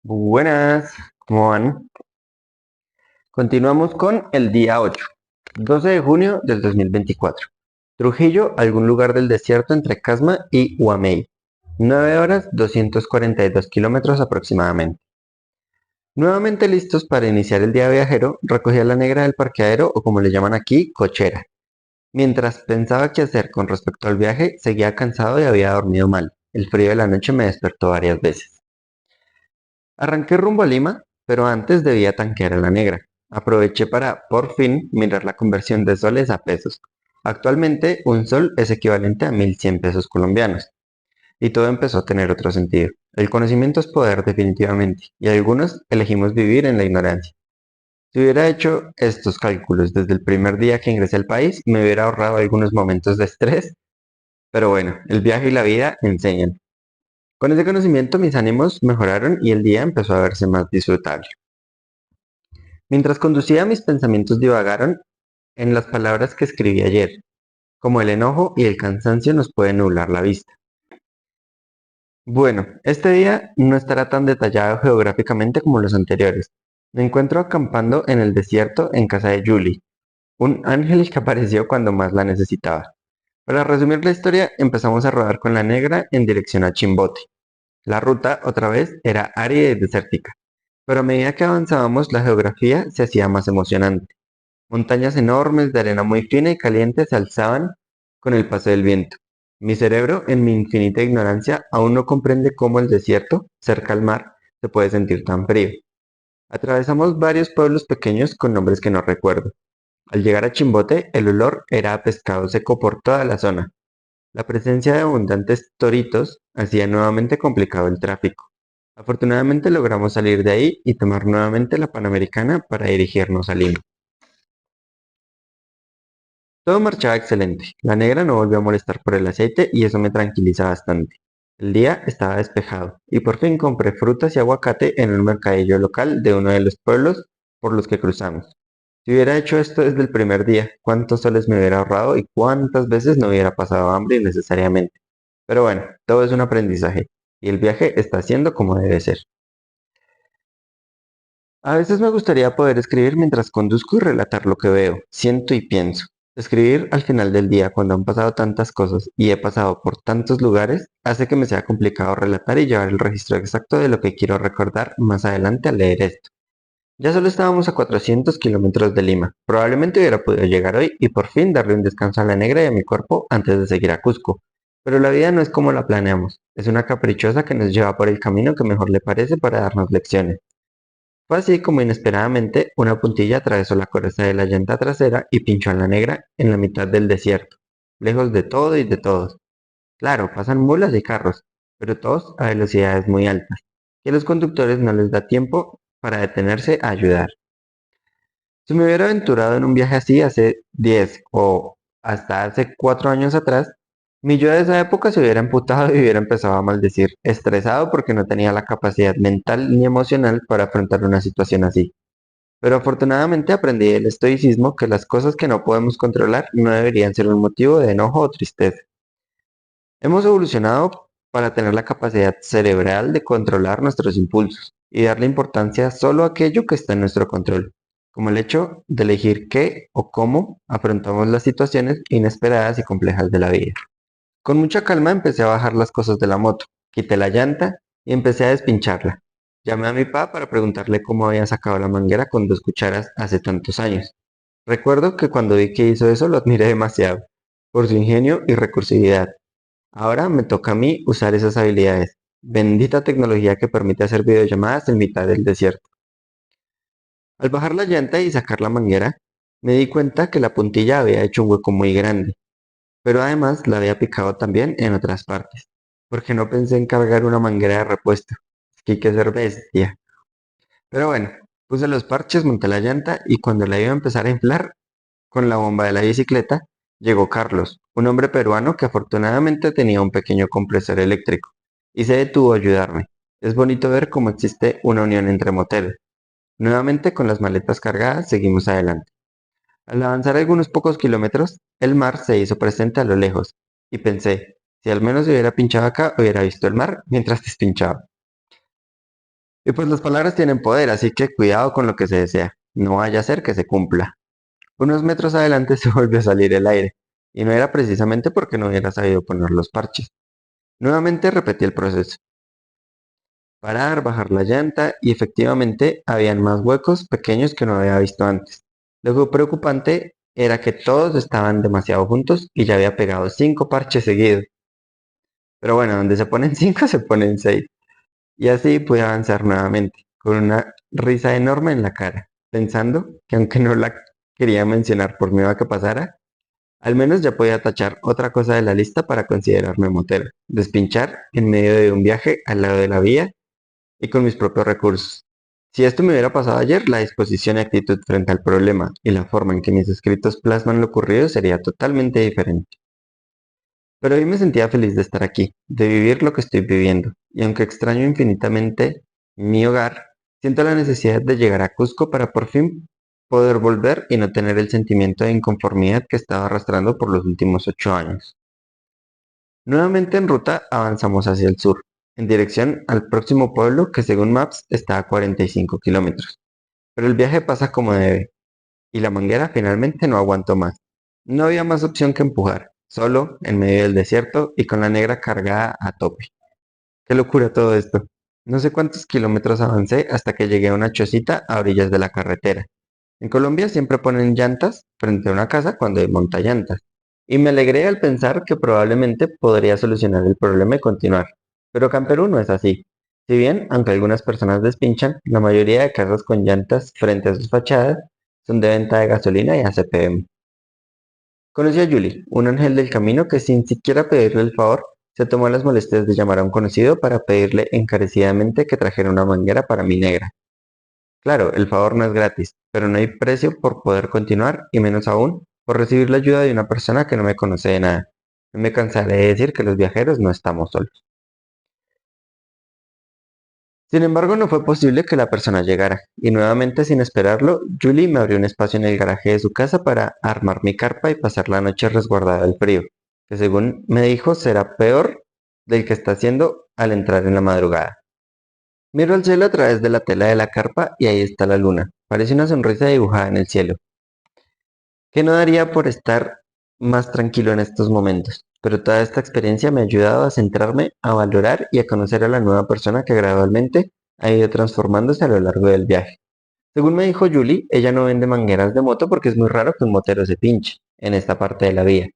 Buenas, ¿cómo van? Continuamos con el día 8, 12 de junio del 2024. Trujillo, algún lugar del desierto entre Casma y Huamei. 9 horas, 242 kilómetros aproximadamente. Nuevamente listos para iniciar el día viajero, recogí a la negra del parqueadero o como le llaman aquí, cochera. Mientras pensaba qué hacer con respecto al viaje, seguía cansado y había dormido mal. El frío de la noche me despertó varias veces. Arranqué rumbo a Lima, pero antes debía tanquear a la negra. Aproveché para, por fin, mirar la conversión de soles a pesos. Actualmente, un sol es equivalente a 1.100 pesos colombianos. Y todo empezó a tener otro sentido. El conocimiento es poder definitivamente, y algunos elegimos vivir en la ignorancia. Si hubiera hecho estos cálculos desde el primer día que ingresé al país, me hubiera ahorrado algunos momentos de estrés, pero bueno, el viaje y la vida enseñan. Con ese conocimiento mis ánimos mejoraron y el día empezó a verse más disfrutable. Mientras conducía, mis pensamientos divagaron en las palabras que escribí ayer, como el enojo y el cansancio nos pueden nublar la vista. Bueno, este día no estará tan detallado geográficamente como los anteriores. Me encuentro acampando en el desierto en casa de Julie, un ángel que apareció cuando más la necesitaba. Para resumir la historia, empezamos a rodar con la negra en dirección a Chimbote. La ruta, otra vez, era árida y desértica, pero a medida que avanzábamos la geografía se hacía más emocionante. Montañas enormes de arena muy fina y caliente se alzaban con el paso del viento. Mi cerebro, en mi infinita ignorancia, aún no comprende cómo el desierto, cerca al mar, se puede sentir tan frío. Atravesamos varios pueblos pequeños con nombres que no recuerdo. Al llegar a Chimbote, el olor era a pescado seco por toda la zona. La presencia de abundantes toritos hacía nuevamente complicado el tráfico. Afortunadamente logramos salir de ahí y tomar nuevamente la Panamericana para dirigirnos a Lima. Todo marchaba excelente. La negra no volvió a molestar por el aceite y eso me tranquiliza bastante. El día estaba despejado y por fin compré frutas y aguacate en un mercadillo local de uno de los pueblos por los que cruzamos. Si hubiera hecho esto desde el primer día, cuántos soles me hubiera ahorrado y cuántas veces no hubiera pasado hambre innecesariamente. Pero bueno, todo es un aprendizaje y el viaje está siendo como debe ser. A veces me gustaría poder escribir mientras conduzco y relatar lo que veo, siento y pienso. Escribir al final del día, cuando han pasado tantas cosas y he pasado por tantos lugares, hace que me sea complicado relatar y llevar el registro exacto de lo que quiero recordar más adelante al leer esto. Ya solo estábamos a 400 kilómetros de Lima. Probablemente hubiera podido llegar hoy y por fin darle un descanso a la negra y a mi cuerpo antes de seguir a Cusco. Pero la vida no es como la planeamos, es una caprichosa que nos lleva por el camino que mejor le parece para darnos lecciones. Fue así como inesperadamente una puntilla atravesó la coraza de la llanta trasera y pinchó a la negra en la mitad del desierto, lejos de todo y de todos. Claro, pasan mulas y carros, pero todos a velocidades muy altas, que a los conductores no les da tiempo para detenerse a ayudar. Si me hubiera aventurado en un viaje así hace 10 o hasta hace 4 años atrás, mi yo de esa época se hubiera emputado y hubiera empezado a maldecir, estresado porque no tenía la capacidad mental ni emocional para afrontar una situación así. Pero afortunadamente aprendí del estoicismo que las cosas que no podemos controlar no deberían ser un motivo de enojo o tristeza. Hemos evolucionado para tener la capacidad cerebral de controlar nuestros impulsos y darle importancia solo a aquello que está en nuestro control, como el hecho de elegir qué o cómo afrontamos las situaciones inesperadas y complejas de la vida. Con mucha calma empecé a bajar las cosas de la moto, quité la llanta y empecé a despincharla. Llamé a mi papá para preguntarle cómo había sacado la manguera con 2 cucharas hace tantos años. Recuerdo que cuando vi que hizo eso lo admiré demasiado, por su ingenio y recursividad. Ahora me toca a mí usar esas habilidades. Bendita tecnología que permite hacer videollamadas en mitad del desierto. Al bajar la llanta y sacar la manguera, me di cuenta que la puntilla había hecho un hueco muy grande, pero además la había picado también en otras partes, porque no pensé en cargar una manguera de repuesto. Es que hay que ser bestia. Pero bueno, puse los parches, monté la llanta y cuando la iba a empezar a inflar con la bomba de la bicicleta, llegó Carlos, un hombre peruano que afortunadamente tenía un pequeño compresor eléctrico, y se detuvo a ayudarme. Es bonito ver cómo existe una unión entre moteros. Nuevamente con las maletas cargadas, seguimos adelante. Al avanzar algunos pocos kilómetros, el mar se hizo presente a lo lejos, y pensé, si al menos hubiera pinchado acá, hubiera visto el mar mientras despinchaba. Y pues las palabras tienen poder, así que cuidado con lo que se desea. No vaya a ser que se cumpla. Unos metros adelante se volvió a salir el aire, y no era precisamente porque no hubiera sabido poner los parches. Nuevamente repetí el proceso. Parar, bajar la llanta, y efectivamente habían más huecos pequeños que no había visto antes. Lo preocupante era que todos estaban demasiado juntos y ya había pegado 5 parches seguidos. Pero bueno, donde se ponen 5 se ponen 6. Y así pude avanzar nuevamente, con una risa enorme en la cara, pensando que aunque no la quería mencionar por miedo a que pasara, al menos ya podía tachar otra cosa de la lista para considerarme motero, despinchar en medio de un viaje al lado de la vía y con mis propios recursos. Si esto me hubiera pasado ayer, la disposición y actitud frente al problema y la forma en que mis escritos plasman lo ocurrido sería totalmente diferente. Pero hoy me sentía feliz de estar aquí, de vivir lo que estoy viviendo, y aunque extraño infinitamente mi hogar, siento la necesidad de llegar a Cusco para por fin poder volver y no tener el sentimiento de inconformidad que estaba arrastrando por los últimos 8 años. Nuevamente en ruta avanzamos hacia el sur, en dirección al próximo pueblo que según Maps está a 45 kilómetros. Pero el viaje pasa como debe, y la manguera finalmente no aguantó más. No había más opción que empujar, solo, en medio del desierto y con la negra cargada a tope. Qué locura todo esto. No sé cuántos kilómetros avancé hasta que llegué a una chocita a orillas de la carretera. En Colombia siempre ponen llantas frente a una casa cuando hay montallantas. Y me alegré al pensar que probablemente podría solucionar el problema y continuar. Pero acá en Perú no es así. Si bien, aunque algunas personas despinchan, la mayoría de casas con llantas frente a sus fachadas son de venta de gasolina y ACPM. Conocí a Julie, un ángel del camino que sin siquiera pedirle el favor, se tomó las molestias de llamar a un conocido para pedirle encarecidamente que trajera una manguera para mi negra. Claro, el favor no es gratis, pero no hay precio por poder continuar y menos aún por recibir la ayuda de una persona que no me conoce de nada. No me cansaré de decir que los viajeros no estamos solos. Sin embargo, no fue posible que la persona llegara, y nuevamente sin esperarlo, Julie me abrió un espacio en el garaje de su casa para armar mi carpa y pasar la noche resguardada del frío, que según me dijo será peor del que está haciendo al entrar en la madrugada. Miro al cielo a través de la tela de la carpa y ahí está la luna. Parece una sonrisa dibujada en el cielo. ¿Qué no daría por estar más tranquilo en estos momentos? Pero toda esta experiencia me ha ayudado a centrarme, a valorar y a conocer a la nueva persona que gradualmente ha ido transformándose a lo largo del viaje. Según me dijo Julie, ella no vende mangueras de moto porque es muy raro que un motero se pinche en esta parte de la vía.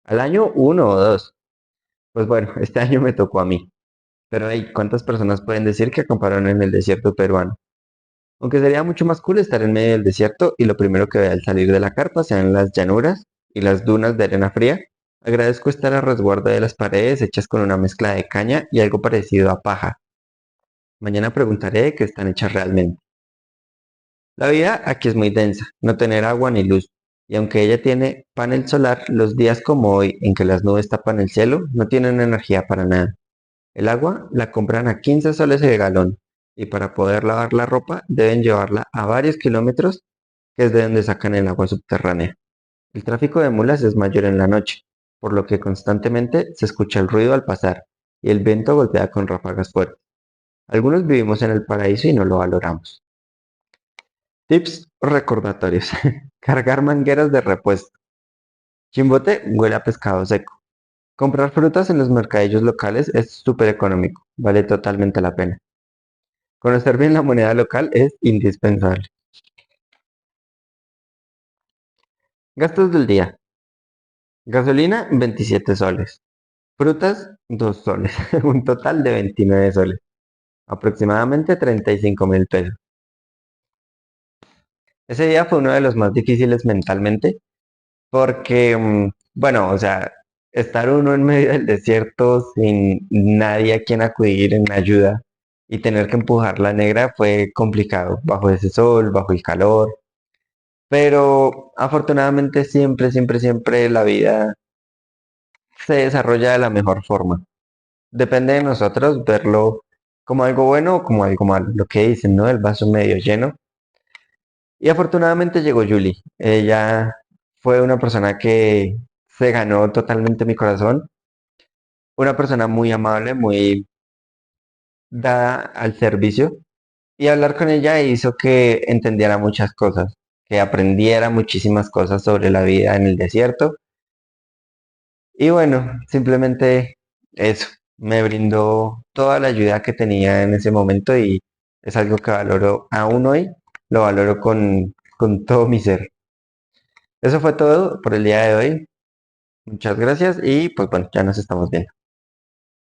Al año uno o dos. Pues bueno, este año me tocó a mí. Pero hey, ¿cuántas personas pueden decir que acamparon en el desierto peruano? Aunque sería mucho más cool estar en medio del desierto y lo primero que vea al salir de la carpa sean las llanuras y las dunas de arena fría, agradezco estar a resguardo de las paredes hechas con una mezcla de caña y algo parecido a paja. Mañana preguntaré de qué están hechas realmente. La vida aquí es muy densa, no tener agua ni luz, y aunque ella tiene panel solar, los días como hoy en que las nubes tapan el cielo no tienen energía para nada. El agua la compran a 15 soles el galón, y para poder lavar la ropa deben llevarla a varios kilómetros, que es de donde sacan el agua subterránea. El tráfico de mulas es mayor en la noche, por lo que constantemente se escucha el ruido al pasar, y el viento golpea con ráfagas fuertes. Algunos vivimos en el paraíso y no lo valoramos. Tips o recordatorios. Cargar mangueras de repuesto. Chimbote huele a pescado seco. Comprar frutas en los mercadillos locales es súper económico, vale totalmente la pena. Conocer bien la moneda local es indispensable. Gastos del día. Gasolina, 27 soles. Frutas, 2 soles. Un total de 29 soles. Aproximadamente 35.000 pesos. Ese día fue uno de los más difíciles mentalmente porque, bueno, o sea, estar uno en medio del desierto sin nadie a quien acudir en ayuda y tener que empujar la negra fue complicado, bajo ese sol, bajo el calor. Pero afortunadamente siempre, siempre, siempre la vida se desarrolla de la mejor forma. Depende de nosotros verlo como algo bueno o como algo malo. Lo que dicen, ¿no? El vaso medio lleno. Y afortunadamente llegó Julie. Ella fue una persona que se ganó totalmente mi corazón. Una persona muy amable, muy dada al servicio. Y hablar con ella hizo que entendiera muchas cosas, que aprendiera muchísimas cosas sobre la vida en el desierto. Y bueno, simplemente eso, me brindó toda la ayuda que tenía en ese momento y es algo que valoro aún hoy, lo valoro con todo mi ser. Eso fue todo por el día de hoy. Muchas gracias y pues bueno, ya nos estamos viendo.